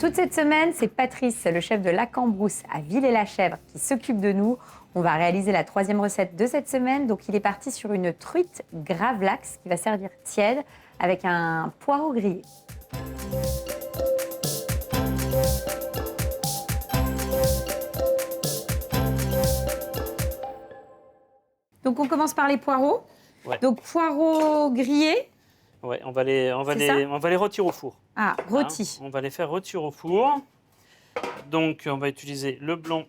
toute cette semaine, c'est Patrice, le chef de La Cambrousse à Villers-la-Chèvre, qui s'occupe de nous. On va réaliser la 3e recette de cette semaine. Donc, il est parti sur une truite gravlax qui va servir tiède avec un poireau grillé. Donc, on commence par les poireaux. Ouais. Donc, poireaux grillés. Ouais, on va les rôtir au four. Ah, rôtis. On va les faire rôtir au four. Donc, on va utiliser le blanc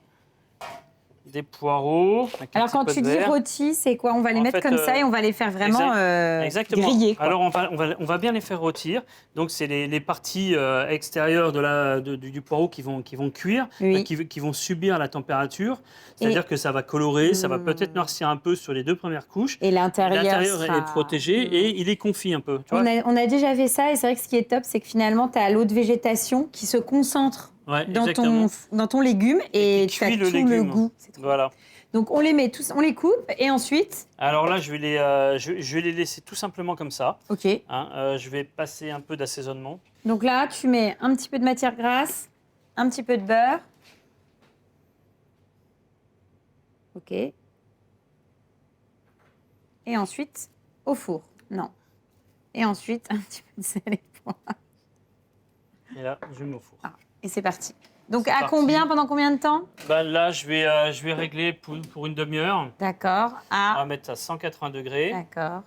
des poireaux. Alors, quand tu dis rôtis, c'est quoi? On va les mettre comme ça et on va les faire vraiment griller, quoi. Alors, on va bien les faire rôtir. Donc, c'est les parties extérieures du poireau qui vont cuire, Oui. qui vont subir la température. C'est-à-dire que ça va colorer, ça va peut-être noircir un peu sur les 2 premières couches. Et l'intérieur est protégé et il est confit un peu. Tu vois, on a déjà fait ça et c'est vrai que ce qui est top, c'est que finalement, tu as l'eau de végétation qui se concentre dans ton légume et tu as tout le goût. Voilà. Donc, on les met tous, on les coupe et ensuite... Alors là, je vais les laisser tout simplement comme ça. OK. Je vais passer un peu d'assaisonnement. Donc là, tu mets un petit peu de matière grasse, un petit peu de beurre. OK. Et ensuite, au four. Non. Et ensuite, un petit peu de sel et de poivre. Et là, je mets au four. Et c'est parti. Donc, pendant combien de temps? Là, je vais régler pour une demi-heure. D'accord. On va mettre à 180 degrés. D'accord.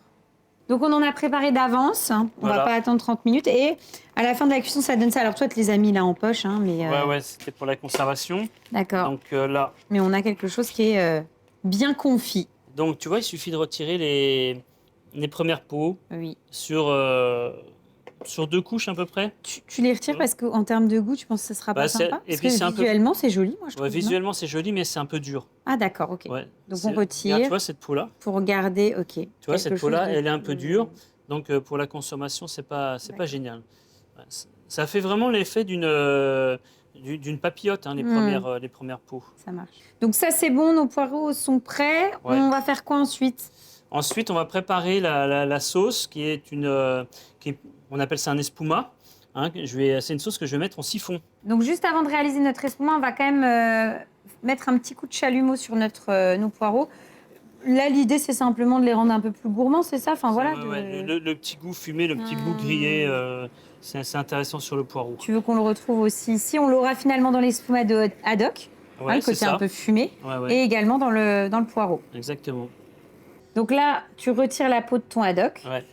Donc, on en a préparé d'avance. On ne va pas attendre 30 minutes. Et à la fin de la cuisson, ça donne ça. Alors, toi, tu les as mis là en poche. Ouais, c'était pour la conservation. D'accord. Donc là. Mais on a quelque chose qui est bien confit. Donc, tu vois, il suffit de retirer les premières peaux sur 2 couches à peu près. Tu les retires parce qu'en termes de goût, tu penses que ça sera pas sympa? Parce que visuellement, c'est joli, moi, je trouve. Visuellement, c'est joli, mais c'est un peu dur. Ah, d'accord, OK. Ouais, donc, on retire. Regarde, tu vois cette peau-là? Pour garder, OK. Tu vois, cette peau-là, elle est un peu dure. Donc, pour la consommation, c'est pas génial. Ça fait vraiment l'effet d'une papillote, les premières peaux. Ça marche. Donc, ça, c'est bon. Nos poireaux sont prêts. Ouais. On va faire quoi ensuite? Ensuite, on va préparer la sauce qui est on appelle ça un espuma. C'est une sauce que je vais mettre en siphon. Donc, juste avant de réaliser notre espuma, on va quand même mettre un petit coup de chalumeau sur nos poireaux. Là, l'idée, c'est simplement de les rendre un peu plus gourmands, c'est ça? Enfin, voilà. Le petit goût fumé, le petit goût grillé, c'est intéressant sur le poireau. Tu veux qu'on le retrouve aussi ici? On l'aura finalement dans l'espuma de haddock, le côté un peu fumé, et également dans le poireau. Exactement. Donc là, tu retires la peau de ton haddock. Ouais.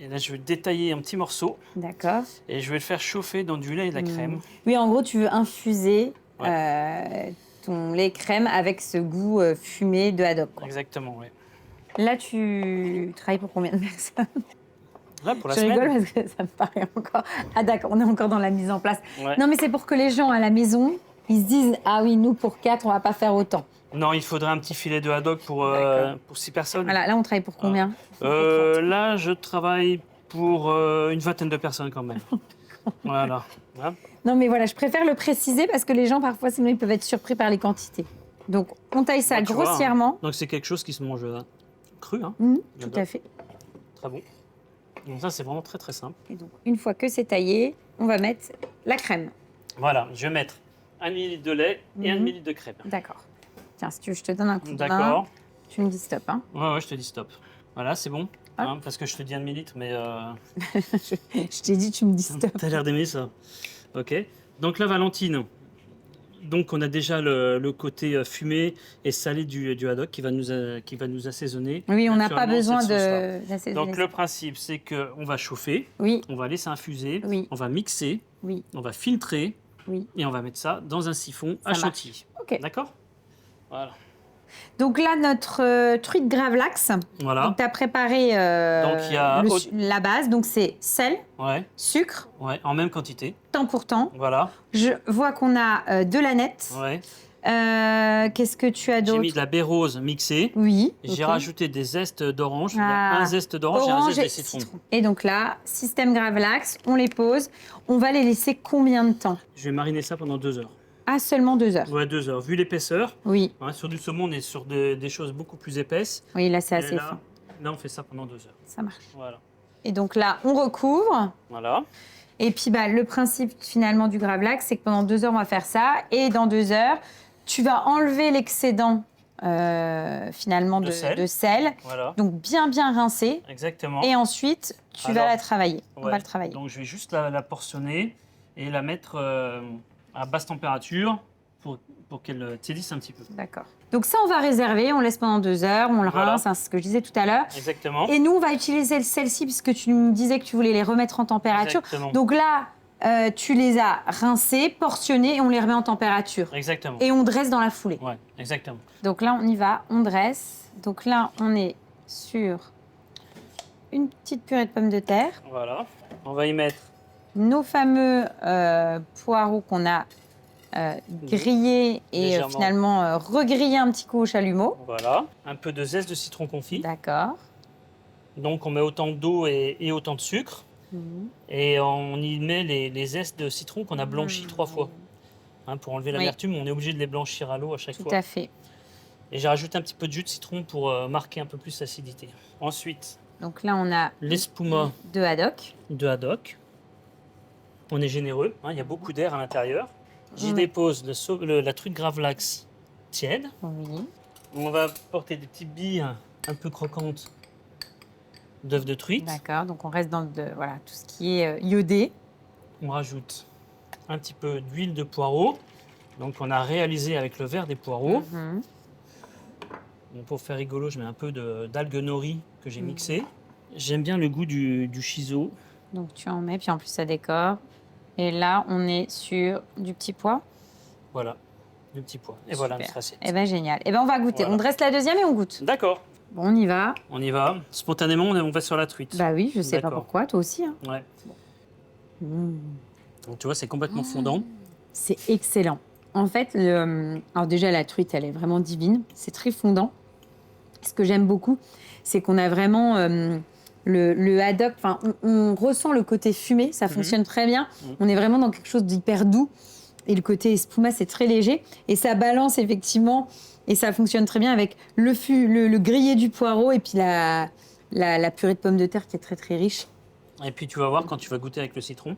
Et là, je vais détailler un petit morceau. D'accord. Et je vais le faire chauffer dans du lait et de la crème. Oui, en gros, tu veux infuser ton lait crème avec ce goût fumé de haddock. Exactement, oui. Là, tu travailles pour combien de personnes? Là, pour la semaine. Je rigole parce que ça me paraît encore... Ah d'accord, on est encore dans la mise en place. Ouais. Non, mais c'est pour que les gens à la maison, ils se disent « Ah oui, nous, pour 4, on va pas faire autant ». Non, il faudrait un petit filet de haddock pour 6 personnes. Voilà, là, on travaille pour combien? Là, je travaille pour une vingtaine de personnes quand même. Voilà. Non, mais voilà, je préfère le préciser parce que les gens, parfois, sinon, ils peuvent être surpris par les quantités. Donc, on taille ça grossièrement. Donc, c'est quelque chose qui se mange cru. Tout à fait. Très bon. Donc, ça, c'est vraiment très, très simple. Et donc, une fois que c'est taillé, on va mettre la crème. Voilà, je vais mettre 1 ml de lait et 1 ml de crème. D'accord. Tiens, si tu veux, je te donne un coup de main. D'accord. Tu me dis stop. Ouais, je te dis stop. Voilà, c'est bon. Parce que je te dis 1 millilitre, mais... je t'ai dit, tu me dis stop. T'as l'air d'aimer ça. OK. Donc là, Valentine, donc on a déjà le côté fumé et salé du haddock qui va nous assaisonner. Oui, on n'a pas besoin d'assaisonner. Donc le principe, c'est qu'on va chauffer, on va laisser infuser, on va mixer, on va filtrer et on va mettre ça dans un siphon à chantilly. OK. D'accord? Voilà. Donc là, notre truite gravlax. Voilà. Donc, tu as préparé la base. Donc, c'est sel, sucre. Ouais, en même quantité. Temps pour temps. Voilà. Je vois qu'on a de l'aneth. Ouais. Qu'est-ce que tu as d'autre? J'ai mis de la baie rose mixée. Oui. J'ai rajouté des zestes d'orange. Il y a un zeste d'orange et un zeste de citron. Et donc là, système gravlax, on les pose. On va les laisser combien de temps? Je vais mariner ça pendant 2 heures. Ah, seulement 2 heures? Ouais, 2 heures. Vu l'épaisseur, sur du saumon, on est sur des choses beaucoup plus épaisses. Oui, là, c'est assez fin. Là, on fait ça pendant 2 heures. Ça marche. Voilà. Et donc là, on recouvre. Voilà. Et puis, le principe finalement du gravlax, c'est que pendant 2 heures, on va faire ça. Et dans 2 heures, tu vas enlever l'excédent finalement de sel. Voilà. Donc, bien rincer. Exactement. Et ensuite, tu vas la travailler. On va le travailler. Donc, je vais juste la portionner et la mettre à basse température pour qu'elle tiédisse un petit peu. D'accord. Donc ça, on va réserver, on laisse pendant 2 heures, on le rince, c'est ce que je disais tout à l'heure. Exactement. Et nous, on va utiliser celle-ci puisque tu me disais que tu voulais les remettre en température. Exactement. Donc là, tu les as rincés, portionnés et on les remet en température. Exactement. Et on dresse dans la foulée. Ouais, exactement. Donc là, on y va, on dresse. Donc là, on est sur une petite purée de pommes de terre. Voilà. On va y mettre nos fameux poireaux qu'on a grillés et Légèrement. finalement regrillés un petit coup au chalumeau. Voilà. Un peu de zeste de citron confit. D'accord. Donc on met autant d'eau et autant de sucre. Et on y met les zestes de citron qu'on a blanchis 3 fois. Hein, pour enlever l'amertume, on est obligé de les blanchir à l'eau à chaque fois. Tout à fait. Et j'ai rajouté un petit peu de jus de citron pour marquer un peu plus l'acidité. Ensuite, donc là, on a l'espuma de haddock. De haddock. On est généreux, hein, il y a beaucoup d'air à l'intérieur. J'y dépose la truite gravlax tiède. Oui. On va porter des petites billes un peu croquantes d'œufs de truite. D'accord, donc on reste dans tout ce qui est iodé. On rajoute un petit peu d'huile de poireau. Donc on a réalisé avec le verre des poireaux. Bon, pour faire rigolo, je mets un peu d'algues nori que j'ai mixé. J'aime bien le goût du shiso. Donc tu en mets, puis en plus ça décore. Et là, on est sur du petit pois. Voilà, du petit pois. Et Super. voilà notre assiette. Eh bien, génial. Eh bien, on va goûter. Voilà. On dresse la deuxième et on goûte. D'accord. Bon, on y va. On y va. Spontanément, on va sur la truite. Bah oui, je sais pas D'accord. pourquoi, toi aussi. Hein. Ouais. Donc, tu vois, c'est complètement fondant. C'est excellent. En fait, alors déjà, la truite, elle est vraiment divine. C'est très fondant. Ce que j'aime beaucoup, c'est qu'on a vraiment le haddock. Enfin, on ressent le côté fumé, ça fonctionne très bien. On est vraiment dans quelque chose d'hyper doux. Et le côté espuma, c'est très léger. Et ça balance effectivement, et ça fonctionne très bien avec le grillé du poireau et puis la purée de pommes de terre qui est très très riche. Et puis, tu vas voir quand tu vas goûter avec le citron.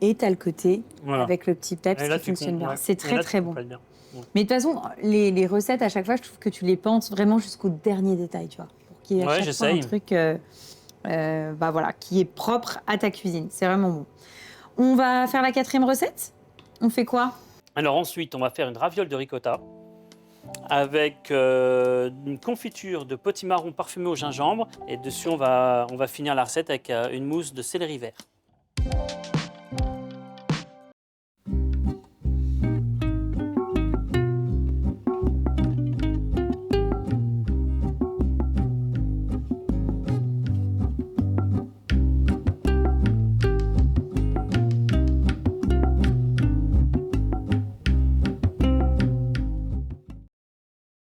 Et tu as le côté avec le petit peps là, qui fonctionne bien. Ouais. C'est très là, très bon. bien. Ouais. Mais de toute façon, les recettes, à chaque fois, je trouve que tu les penses vraiment jusqu'au dernier détail, tu vois. Pour qu'il y ait à chaque fois un truc qui est propre à ta cuisine. C'est vraiment bon. On va faire la 4e recette. On fait quoi? Alors ensuite, on va faire une raviole de ricotta avec une confiture de potimarron parfumé au gingembre. Et dessus, on va finir la recette avec une mousse de céleri vert.